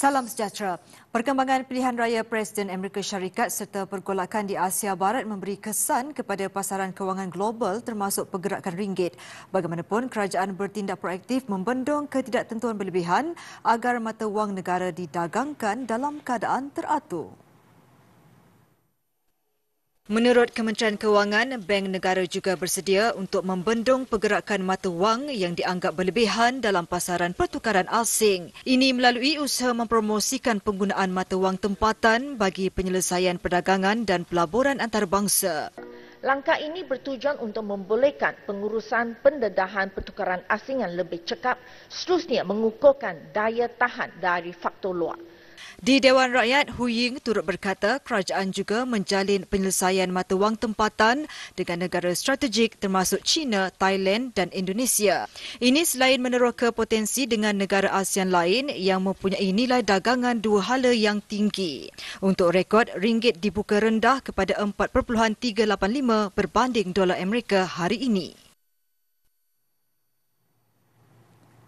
Salam sejahtera. Perkembangan pilihan raya Presiden Amerika Syarikat serta pergolakan di Asia Barat memberi kesan kepada pasaran kewangan global termasuk pergerakan ringgit. Bagaimanapun, kerajaan bertindak proaktif membendung ketidaktentuan berlebihan agar mata wang negara didagangkan dalam keadaan teratur. Menurut Kementerian Kewangan, Bank Negara juga bersedia untuk membendung pergerakan mata wang yang dianggap berlebihan dalam pasaran pertukaran asing. Ini melalui usaha mempromosikan penggunaan mata wang tempatan bagi penyelesaian perdagangan dan pelaburan antarabangsa. Langkah ini bertujuan untuk membolehkan pengurusan pendedahan pertukaran asing yang lebih cekap, seterusnya mengukuhkan daya tahan dari faktor luar. Di Dewan Rakyat, Hu Ying turut berkata kerajaan juga menjalin penyelesaian mata wang tempatan dengan negara strategik termasuk China, Thailand dan Indonesia. Ini selain meneroka potensi dengan negara ASEAN lain yang mempunyai nilai dagangan dua hala yang tinggi. Untuk rekod, ringgit dibuka rendah kepada 4.385 berbanding dolar Amerika hari ini.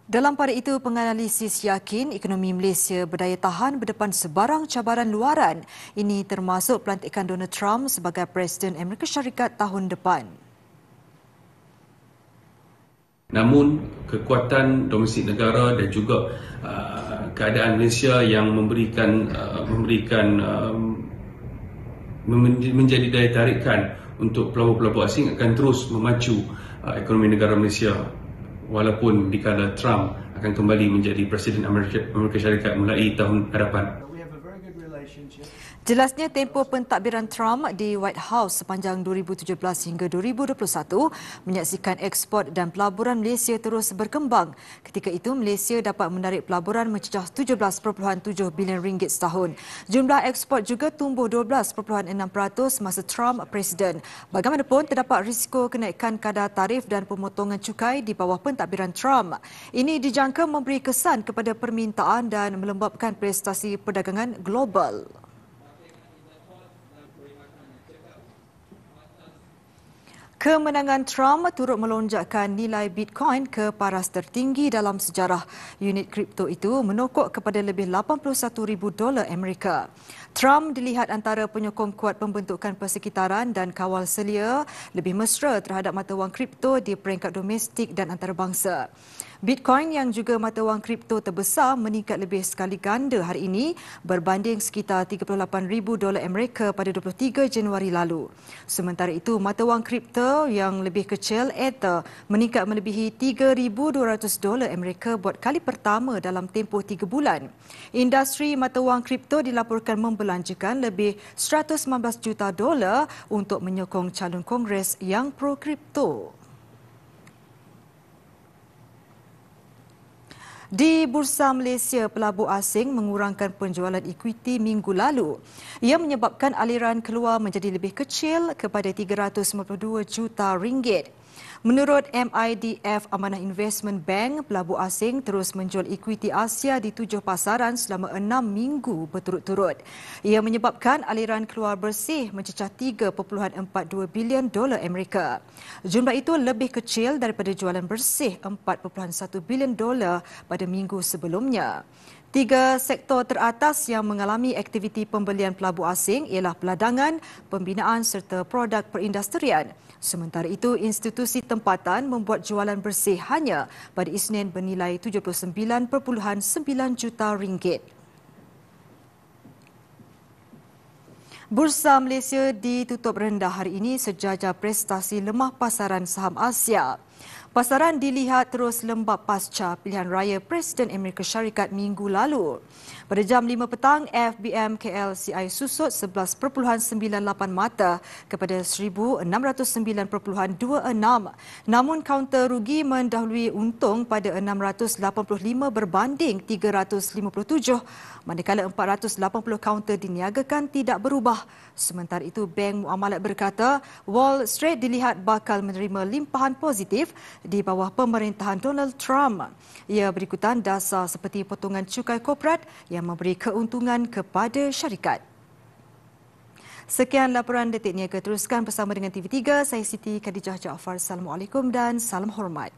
Dalam pada itu, penganalisis yakin ekonomi Malaysia berdaya tahan berdepan sebarang cabaran luaran. Ini termasuk pelantikan Donald Trump sebagai Presiden Amerika Syarikat tahun depan. Namun, kekuatan domestik negara dan juga keadaan Malaysia yang menjadi daya tarikan untuk pelabur-pelabur asing akan terus memacu ekonomi negara Malaysia. Walaupun dikala Trump akan kembali menjadi Presiden Amerika Syarikat mulai tahun hadapan. Jelasnya tempoh pentadbiran Trump di White House sepanjang 2017 hingga 2021 menyaksikan ekspor dan pelaburan Malaysia terus berkembang. Ketika itu, Malaysia dapat menarik pelaburan mencecah 17.7 bilion ringgit setahun. Jumlah ekspor juga tumbuh 12.6% masa Trump Presiden. Bagaimanapun, terdapat risiko kenaikan kadar tarif dan pemotongan cukai di bawah pentadbiran Trump. Ini dijangka memberi kesan kepada permintaan dan melembabkan prestasi perdagangan global. Kemenangan Trump turut melonjakkan nilai Bitcoin ke paras tertinggi dalam sejarah. Unit kripto itu menokok kepada lebih $81,000 Amerika. Trump dilihat antara penyokong kuat pembentukan persekitaran dan kawal selia lebih mesra terhadap mata wang kripto di peringkat domestik dan antarabangsa. Bitcoin yang juga mata wang kripto terbesar meningkat lebih sekali ganda hari ini berbanding sekitar $38,000 Amerika pada 23 Januari lalu. Sementara itu, mata wang kripto yang lebih kecil, Ether, meningkat melebihi $3,200 Amerika buat kali pertama dalam tempoh 3 bulan. Industri mata wang kripto dilaporkan membelanjakan lebih $119 juta untuk menyokong calon Kongres yang pro-kripto. Di Bursa Malaysia, pelabur asing mengurangkan penjualan ekuiti minggu lalu. Ia menyebabkan aliran keluar menjadi lebih kecil kepada RM352 juta. Menurut MIDF Amanah Investment Bank, pelabur asing terus menjual ekuiti Asia di 7 pasaran selama 6 minggu berturut-turut. Ia menyebabkan aliran keluar bersih mencecah $3.42 bilion Amerika. Jumlah itu lebih kecil daripada jualan bersih $4.1 bilion pada minggu sebelumnya. 3 sektor teratas yang mengalami aktiviti pembelian pelabur asing ialah peladangan, pembinaan serta produk perindustrian. Sementara itu, institusi tempatan membuat jualan bersih hanya pada Isnin bernilai RM79.9 juta. Bursa Malaysia ditutup rendah hari ini sejajar prestasi lemah pasaran saham Asia. Pasaran dilihat terus lembab pasca pilihan raya Presiden Amerika Syarikat minggu lalu. Pada jam 5 petang, FBM KLCI susut 11.98 mata kepada 1,609.26. Namun kaunter rugi mendahului untung pada 685 berbanding 357, manakala 480 kaunter diniagakan tidak berubah. Sementara itu, Bank Muamalat berkata Wall Street dilihat bakal menerima limpahan positif di bawah pemerintahan Donald Trump. Ia berikutan dasar seperti potongan cukai korporat yang memberi keuntungan kepada syarikat. Sekian laporan Detik Niaga. Teruskan bersama dengan TV3. Saya Siti Khadijah Jaafar. Assalamualaikum dan salam hormat.